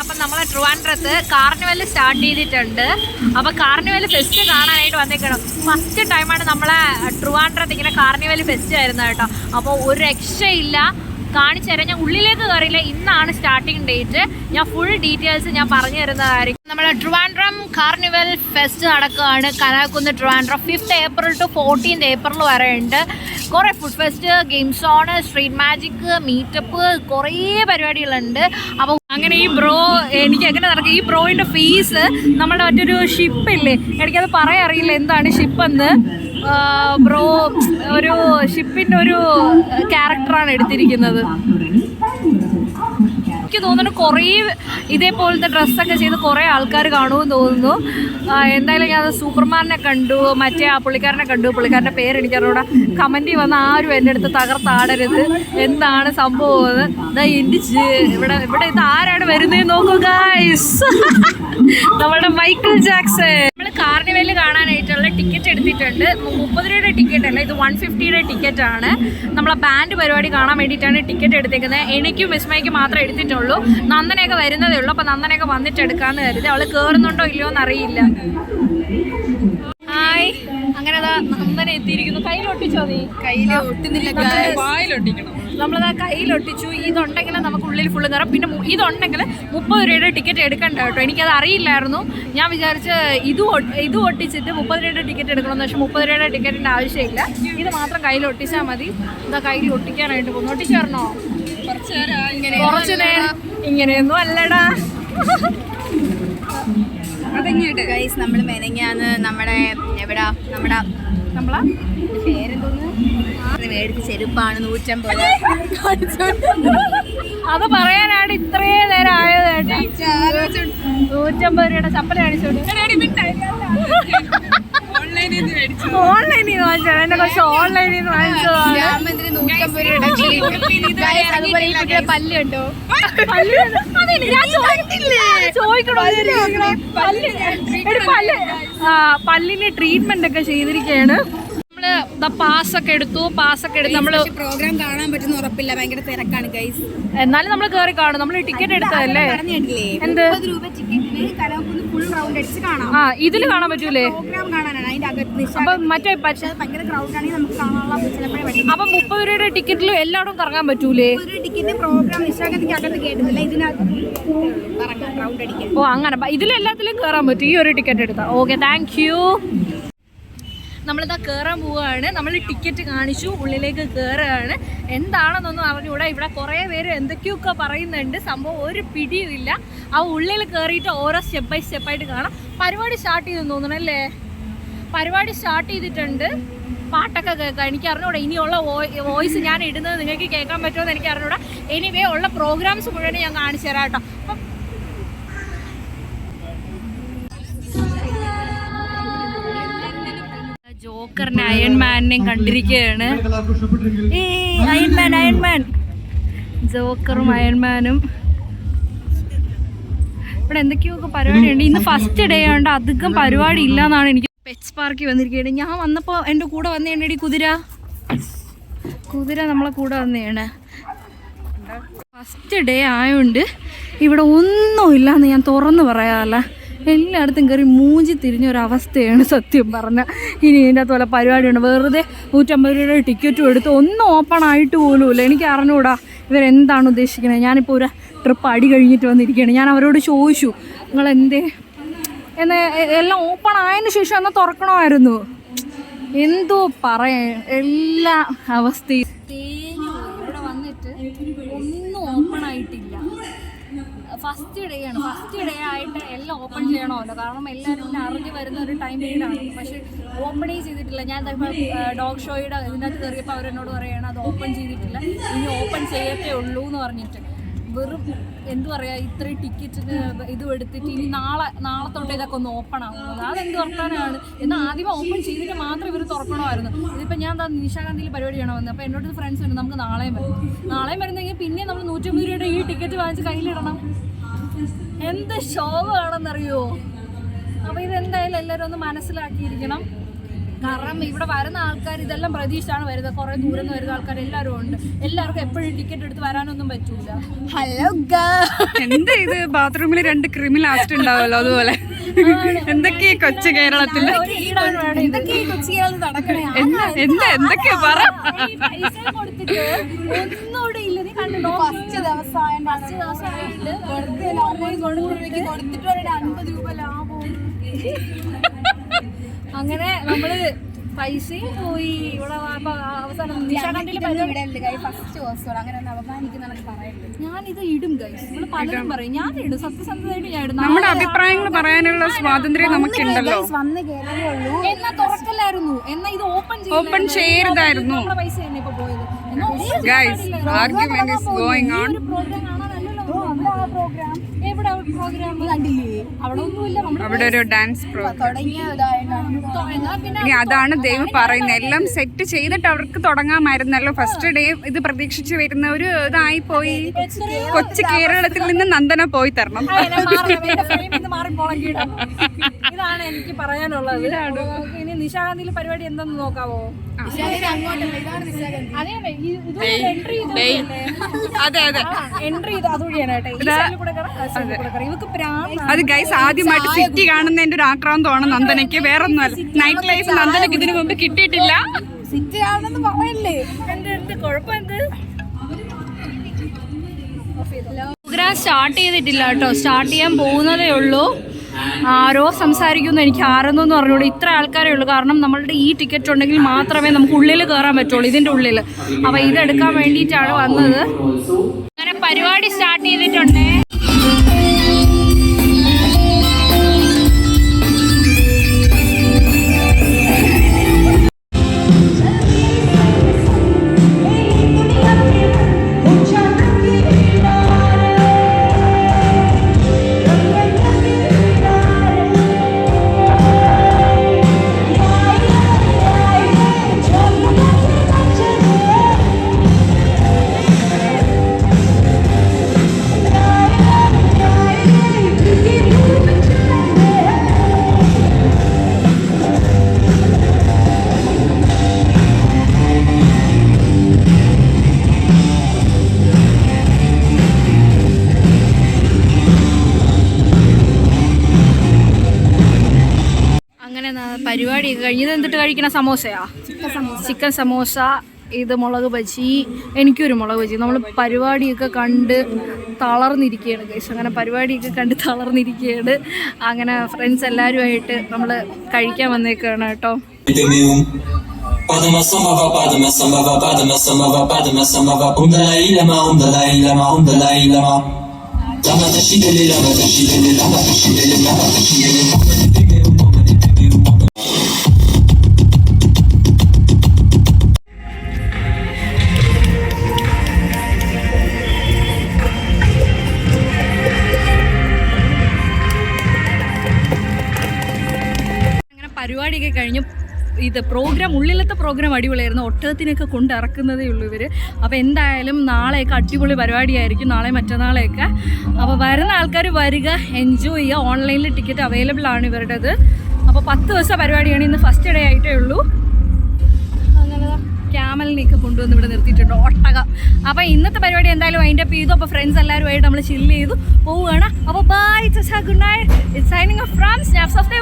അപ്പം നമ്മളെ ട്രിവാൻഡ്രത്ത് കാർണിവൽ സ്റ്റാർട്ട് ചെയ്തിട്ടുണ്ട്. അപ്പോൾ കാർണിവൽ ഫെസ്റ്റ് കാണാനായിട്ട് വന്നേക്കണം. ഫസ്റ്റ് ടൈമാണ് നമ്മളെ ട്രിവാൻഡ്രത്ത് ഇങ്ങനെ കാർണിവൽ ഫെസ്റ്റ് വരുന്നത് കേട്ടോ. അപ്പോൾ ഒരു രക്ഷയില്ല, കാണിച്ചു തരാം. ഞാൻ ഉള്ളിലേക്ക് കയറിയില്ല, ഇന്നാണ് സ്റ്റാർട്ടിങ് ഡേറ്റ്. ഞാൻ ഫുൾ ഡീറ്റെയിൽസ് ഞാൻ പറഞ്ഞു തരുന്നതായിരിക്കും. നമ്മുടെ ട്രിവാൻഡ്രം കാർണിവൽ ഫെസ്റ്റ് നടക്കുകയാണ് Kanakakkunnu Trivandrum. 5th April to 14th April വരെ ഉണ്ട്. കുറേ food fest, game zone, street magic, meetup, കുറേ പരിപാടികളുണ്ട്. അപ്പോൾ അങ്ങനെ ഈ ബ്രോ എനിക്ക് എങ്ങനെ നടക്കും, ഈ ബ്രോയിൻ്റെ ഫീസ് നമ്മുടെ മറ്റൊരു ഷിപ്പില്ലേ, എനിക്കത് പറയാൻ അറിയില്ല എന്താണ് ഷിപ്പെന്ന്. ബ്രോ ഒരു ഷിപ്പിൻ്റെ ഒരു ക്യാരക്ടറാണ് എടുത്തിരിക്കുന്നത്. എനിക്ക് തോന്നുന്നു കുറേ ഇതേപോലത്തെ ഡ്രസ്സൊക്കെ ചെയ്ത് കുറേ ആൾക്കാർ കാണുമെന്ന് തോന്നുന്നു. എന്തായാലും ഞാൻ സൂപ്പർമാനെ കണ്ടു, മറ്റേ ആ പുള്ളിക്കാരനെ കണ്ടു. പുള്ളിക്കാരൻ്റെ പേര് എനിക്കറിയൂടെ. കമൻറ്റിൽ വന്ന് ആരും എൻ്റെ അടുത്ത് തകർത്താടരുത്, എന്താണ് സംഭവം. ഇവിടെ ഇത് ആരാണ് വരുന്നത് നോക്കൂ ഗൈസ്, നമ്മുടെ മൈക്കിൾ ജാക്സൺ. നമ്മൾ കാർണിവൽ കാണാനായിട്ടുള്ള ടിക്കറ്റ് എടുത്തിട്ടുണ്ട്. 30 രൂപയുടെ ടിക്കറ്റ് അല്ല, ഇത് 150യുടെ ടിക്കറ്റാണ്. നമ്മളെ ബാൻഡ് പരിപാടി കാണാൻ വേണ്ടിയിട്ടാണ് ടിക്കറ്റ് എടുത്തേക്കുന്നത്. എനിക്കും വിസ്മയ്ക്കും മാത്രമേ എടുത്തിട്ടുള്ളൂ. നന്ദനയൊക്കെ വരുന്നതേ ഉള്ളൂ. അപ്പോൾ നന്ദനയൊക്കെ വന്നിട്ട് എടുക്കാമെന്ന് കരുതി. അവൾ കയറുന്നുണ്ടോ ഇല്ലയോ എന്നറിയില്ല. ഹായ്, അങ്ങനെ നന്ദന എത്തിയിരിക്കുന്നു. കയ്യിലൊട്ടിച്ചോ? നീ കയ്യിലൊട്ടുന്നില്ല, നമ്മളതാ കയ്യിലൊട്ടിച്ചു. ഇതുണ്ടെങ്കിൽ നമുക്ക് ഉള്ളിൽ ഫുള്ള് കയറാം. പിന്നെ ഇതുണ്ടെങ്കിൽ 30 രൂപയുടെ ടിക്കറ്റ് എടുക്കണ്ട കേട്ടോ. എനിക്കത് അറിയില്ലായിരുന്നു. ഞാൻ വിചാരിച്ച് ഇത് ഒട്ടിച്ചിട്ട് 30 രൂപയുടെ ടിക്കറ്റ് എടുക്കണമെന്ന്. പക്ഷേ 30 രൂപയുടെ ടിക്കറ്റിൻ്റെ ആവശ്യമില്ല. ഇത് മാത്രം കയ്യിൽ ഒട്ടിച്ചാൽ മതി. ഇതാ കയ്യിൽ ഒട്ടിക്കാനായിട്ട് പോകുന്നു. ഒട്ടിച്ചു തരണോ? കുറച്ച് നേരം ഇങ്ങനെയൊന്നും അല്ലടാ. അതങ്ങോട്ട് ഗൈസ്, നമ്മൾ മെനങ്ങാന്ന് നമ്മളെ നമ്മളെ പേരെന്തോന്ന് മേടിച്ച ചെരുപ്പാണ് 150. അത് പറയാനാണ് ഇത്രയും നേരം ആയത് കേട്ടോ. 150 രൂപയുടെ ചപ്പല കാണിച്ചോണ്ട് ഓൺലൈനിൽ നിന്ന് വാങ്ങിച്ചത്. എന്നെ കുറച്ച് ഓൺലൈനിൽ നിന്ന് വാങ്ങിച്ചതാണ്. പല്ലുണ്ടോ? പല്ലിന് ട്രീറ്റ്മെന്റ് ഒക്കെ ചെയ്തിരിക്കുകയാണ്. നമ്മള് പാസ്സൊക്കെ എടുത്ത് നമ്മള് പ്രോഗ്രാം കാണാൻ പറ്റുന്ന ഉറപ്പില്ല, ഭയങ്കര തിരക്കാണ് ഗൈസ്. എന്നാലും നമ്മൾ കയറി കാണും. നമ്മൾ ടിക്കറ്റ് എടുത്തതല്ലേ. എന്ത് ഫുൾ റൗണ്ട് അടിച്ച് കാണാം. ഇതില് കാണാൻ പറ്റൂലേ? പ്രോഗ്രാം കാണാനാണ് അതിന്റെ അകത്ത്. അപ്പൊ മറ്റേ ഭയങ്കര ക്രൗഡാണെങ്കിൽ നമുക്ക് കാണാനുള്ള. അപ്പൊ 30 രൂപയുടെ ടിക്കറ്റിലും എല്ലായിടും കറങ്ങാൻ പറ്റൂലേ? ടിക്കറ്റ് പ്രോഗ്രാം നിശാഗന്ധിക്ക് അകത്ത് കേട്ടുന്നില്ല, ഇതിനകത്ത് റൗണ്ട് അടിക്കാൻ. ഓ അങ്ങനെ, ഇതിലെല്ലാത്തിലും കയറാൻ പറ്റും ഈ ഒരു ടിക്കറ്റ് എടുത്താൽ. Okay, thank you. നമ്മളിതാ കയറാൻ പോവുകയാണ്. നമ്മൾ ടിക്കറ്റ് കാണിച്ചു, ഉള്ളിലേക്ക് കയറുകയാണ്. എന്താണെന്നൊന്നും അറിഞ്ഞുകൂടാ. ഇവിടെ കുറേ പേര് എന്തൊക്കെയൊക്കെ പറയുന്നുണ്ട്. സംഭവം ഒരു പിടിയുമില്ല. ആ ഉള്ളിൽ കയറിയിട്ട് ഓരോ സ്റ്റെപ്പ് ബൈ സ്റ്റെപ്പായിട്ട് കാണാം. പരിപാടി സ്റ്റാർട്ട് ചെയ്തെന്ന് തോന്നണം അല്ലേ? പരിപാടി സ്റ്റാർട്ട് ചെയ്തിട്ടുണ്ട്. പാട്ടൊക്കെ കേൾക്കാം. എനിക്ക് അറിഞ്ഞൂടാ ഇനിയുള്ള വോയിസ് ഞാൻ ഇടുന്നത് നിങ്ങൾക്ക് കേൾക്കാൻ പറ്റുമോ എന്ന് എനിക്ക് അറിഞ്ഞൂടാ. എനിവേ ഉള്ള പ്രോഗ്രാംസ് മുഴുവൻ ഞാൻ കാണിച്ചു തരാം കേട്ടോ. അപ്പം ജോക്കറിനെ അയൺമാനെയും കണ്ടിരിക്കുകയാണ്. അയൺമാൻ ജോക്കറും അയൺമാനും. ഇവിടെ എന്തൊക്കെയൊക്കെ പരിപാടിയുണ്ട്. ഇന്ന് ഫസ്റ്റ് ഡേ ആയതുകൊണ്ട് അധികം പരിപാടി ഇല്ലയെന്നാണ് എനിക്ക്. പെറ്റ്സ് പാർക്കിൽ വന്നിരിക്കുകയാണ്. ഞാൻ വന്നപ്പോൾ എൻ്റെ കൂടെ വന്നേണ്ടി കുതിര നമ്മളെ കൂടെ വന്നതാണ്. ഫസ്റ്റ് ഡേ ആയതുകൊണ്ട് ഇവിടെ ഒന്നുമില്ലയെന്ന് ഞാൻ തുറന്ന് പറയാമല്ല. എല്ലായിടത്തും കയറി മൂഞ്ചി തിരിഞ്ഞൊരവസ്ഥയാണ് സത്യം പറഞ്ഞാൽ. ഇനി ഇതിൻ്റെ അകത്ത് വല്ല പരിപാടിയുണ്ട്. വെറുതെ 150 രൂപയുടെ ടിക്കറ്റും എടുത്ത് ഒന്നും ഓപ്പൺ ആയിട്ട് പോലുമില്ല. എനിക്ക് അറിഞ്ഞുകൂടാ ഇവരെന്താണ് ഉദ്ദേശിക്കുന്നത്. ഞാനിപ്പോൾ ഒരു ട്രിപ്പ് അടി കഴിഞ്ഞിട്ട് വന്നിരിക്കുകയാണ്. ഞാൻ അവരോട് ചോദിച്ചു നിങ്ങളെന്തേ എന്ന്. എല്ലാം ഓപ്പൺ ആയതിനു ശേഷം എന്നാൽ തുറക്കണമായിരുന്നു. എന്തോ പറയാൻ എല്ലാ അവസ്ഥയും തേഞ്ഞു. ഇവിടെ വന്നിട്ട് ഒന്നും ഓപ്പൺ ആയിട്ടില്ല. ഫസ്റ്റ് ഡേ ആണ്. ഫസ്റ്റ് ഡേ ആയിട്ട് എല്ലാം ഓപ്പൺ ചെയ്യണമല്ലോ, കാരണം എല്ലാവരും അറിഞ്ഞ് വരുന്ന ഒരു ടൈം പീരീഡാണ്. പക്ഷേ ഓപ്പണേ ചെയ്തിട്ടില്ല. ഞാൻ ഇപ്പോൾ ഡോഗ് ഷോയുടെ ഇതിനകത്ത് കയറിയപ്പോൾ അവരെന്നോട് പറയുകയാണ് അത് ഓപ്പൺ ചെയ്തിട്ടില്ല, ഇനി ഓപ്പൺ ചെയ്യത്തേ ഉള്ളൂ എന്ന് പറഞ്ഞിട്ട്. വെറും എന്തു പറയുക, ഇത്രയും ടിക്കറ്റിന് ഇതും എടുത്തിട്ട് ഇനി നാളെ തൊട്ട് ഇതൊക്കെ ഒന്ന് ഓപ്പൺ ആകുന്നത്. അതെന്ത് തുറക്കാനാണ്? എന്നാൽ ആദ്യമേ ഓപ്പൺ ചെയ്തിട്ട് മാത്രം ഇവർ തുറക്കണമായിരുന്നു. ഇതിപ്പോൾ ഞാൻ നിശാഗന്ധിയിൽ പരിപാടി ചെയ്യണമെന്ന്. അപ്പോൾ എന്നോട് ഫ്രണ്ട്സ് ഉണ്ട്, നമുക്ക് നാളെയും വരുന്നെങ്കിൽ പിന്നെ നമ്മൾ 150 രൂപയുടെ ഈ ടിക്കറ്റ് വാങ്ങിച്ച് കയ്യിലിടണം. എന്ത് ശോകമാണെന്നറിയോ? അപ്പോൾ ഇതെന്തായാലും എല്ലാവരും ഒന്ന് മനസ്സിലാക്കിയിരിക്കണം. കാരണം ഇവിടെ വരുന്ന ആൾക്കാർ ഇതെല്ലാം പ്രതീക്ഷയാണ് വരുന്നത്. കുറെ ദൂരം നിന്ന് വരുന്ന ആൾക്കാർ എല്ലാവരും ഉണ്ട്. എല്ലാവർക്കും എപ്പോഴും ടിക്കറ്റ് എടുത്ത് വരാനൊന്നും പറ്റൂല. ഹലോ എന്താ ഇത് ബാത്റൂമിൽ 2 ക്രിമി ലാസ്റ്റ് ഉണ്ടാവല്ലോ അതുപോലെ എന്തൊക്കെയാ കൊച്ചു കേരളത്തിൽ എന്തൊക്കെയാ പറ. ഒന്നുകൂടെ ഇല്ല. നീ കണ്ടോ ഫസ്റ്റ് ദിവസമായിട്ട് കൊടുത്തിട്ട് 50 രൂപ ലാഭവും. അങ്ങനെ നമ്മള് പൈസയും പോയി. ഇവിടെ അവസാനം ഞാനിത് ഇടും ഗൈസ്. നമ്മള് പലരും പറയും ഞാൻ ഇടും. സത്യസന്ധമായിട്ട് ഞാൻ ഇടും. നമ്മുടെ അഭിപ്രായങ്ങൾ പറയാനുള്ള സ്വാതന്ത്ര്യം നമുക്കുണ്ടല്ലോ. എന്നാ തുറക്കല്ലായിരുന്നു. എന്നാ ഇത് ഓപ്പൺ ചെയ്യരുതായിരുന്നു. പൈസ തന്നെ ഇപ്പൊ പോയത്. Guys argument is going on. എവിടെ പ്രോഗ്രാം കണ്ടില്ലേ? അവിടെ ഒന്നുമില്ല. അവിടെ ഒരു ഡാൻസ് പ്രോഗ്രാം. ഇനി അതാണ് ദൈവം പറയുന്നത്. എല്ലാം സെറ്റ് ചെയ്തിട്ട് അവർക്ക് തുടങ്ങാമായിരുന്നല്ലോ. ഫസ്റ്റ് ഡേ ഇത് പ്രതീക്ഷിച്ച് വരുന്ന ഒരു ഇതായി പോയി. കൊച്ചു കേരളത്തിൽ നിന്ന് നന്ദന പോയി തരണം. ഇതാണ് എനിക്ക് പറയാനുള്ളത്. ഇനി നിശാഗന്ധിയിലെ പരിപാടി എന്തെന്ന് നോക്കാവോ? അതെ അതെ എൻട്രി ചെയ്ത് അതുവഴിയാണ് ഇവക്ക് പ്രാന്ത്. അത് ഗൈസ് ആദ്യമായിട്ട് സിറ്റി കാണുന്നതിന്റെ ഒരു ആക്രാന്തമാണ് നന്ദനയ്ക്ക്. വേറൊന്നുമല്ല. നൈറ്റ് ലൈഫ് നന്ദനയ്ക്ക് ഇതിനു മുമ്പ് കിട്ടിയിട്ടില്ല. സിറ്റി ആണെന്ന് പറയല്ലേ? എന്ത് കുഴപ്പം എന്ത്? പ്രോഗ്രാം സ്റ്റാർട്ട് ചെയ്തിട്ടില്ല കേട്ടോ. സ്റ്റാർട്ട് ചെയ്യാൻ പോകുന്നതേ ഉള്ളൂ. ആരോ സംസാരിക്കുന്നു. എനിക്ക് ആരെന്നൊന്നും പറഞ്ഞോളൂ. ഇത്ര ആൾക്കാരേ ഉള്ളൂ. കാരണം നമ്മളുടെ ഈ ടിക്കറ്റ് ഉണ്ടെങ്കിൽ മാത്രമേ നമുക്ക് ഉള്ളിൽ കയറാൻ പറ്റുള്ളൂ. ഇതിൻ്റെ ഉള്ളിൽ. അപ്പോൾ ഇതെടുക്കാൻ വേണ്ടിയിട്ടാണ് വന്നത്. അങ്ങനെ പരിപാടി സ്റ്റാർട്ട് ചെയ്തിട്ടുണ്ടേ. പരിപാടിയൊക്കെ കഴിഞ്ഞത് എന്നിട്ട് കഴിക്കണ സമോസയാ? ചിക്കൻ സമോസ. ഇത് മുളക് ബജി. എനിക്കൊരു മുളക് ബജി. നമ്മൾ പരിപാടിയൊക്കെ കണ്ട് തളർന്നിരിക്കുകയാണ് ഗൈസ്. അങ്ങനെ പരിപാടിയൊക്കെ കണ്ട് തളർന്നിരിക്കുകയാണ്. അങ്ങനെ ഫ്രണ്ട്സ് എല്ലാവരുമായിട്ട് നമ്മൾ കഴിക്കാൻ വന്നേക്കാണ് കേട്ടോ. പരിപാടിയൊക്കെ കഴിഞ്ഞു. ഇത് പ്രോഗ്രാം ഉള്ളിലത്തെ പ്രോഗ്രാം അടിപൊളിയായിരുന്നു. ഒട്ടകത്തിനൊക്കെ കൊണ്ടിറക്കുന്നതേ ഉള്ളൂ ഇവർ. അപ്പോൾ എന്തായാലും നാളെയൊക്കെ അടിപൊളി പരിപാടിയായിരിക്കും. നാളെ മറ്റന്നാളെയൊക്കെ. അപ്പോൾ വരുന്ന ആൾക്കാർ വരിക, എൻജോയ് ചെയ്യുക. ഓൺലൈനിൽ ടിക്കറ്റ് അവൈലബിൾ ആണ് ഇവരുടേത്. അപ്പോൾ 10 ദിവസം പരിപാടിയാണ്. ഇന്ന് ഫസ്റ്റ് ഡേ ആയിട്ടേ ഉള്ളൂ. അങ്ങനെ ക്യാമലിനെയൊക്കെ കൊണ്ടുവന്ന് ഇവിടെ നിർത്തിയിട്ടുണ്ട്. ഒട്ടകം. അപ്പോൾ ഇന്നത്തെ പരിപാടി എന്തായാലും വൈൻഡപ്പ് ചെയ്തു. അപ്പോൾ ഫ്രണ്ട്സ് എല്ലാവരുമായിട്ട് നമ്മൾ ചില്ല് ചെയ്തു പോവുകയാണ്. അപ്പോൾ bye, good night. It's signing off from snaps of the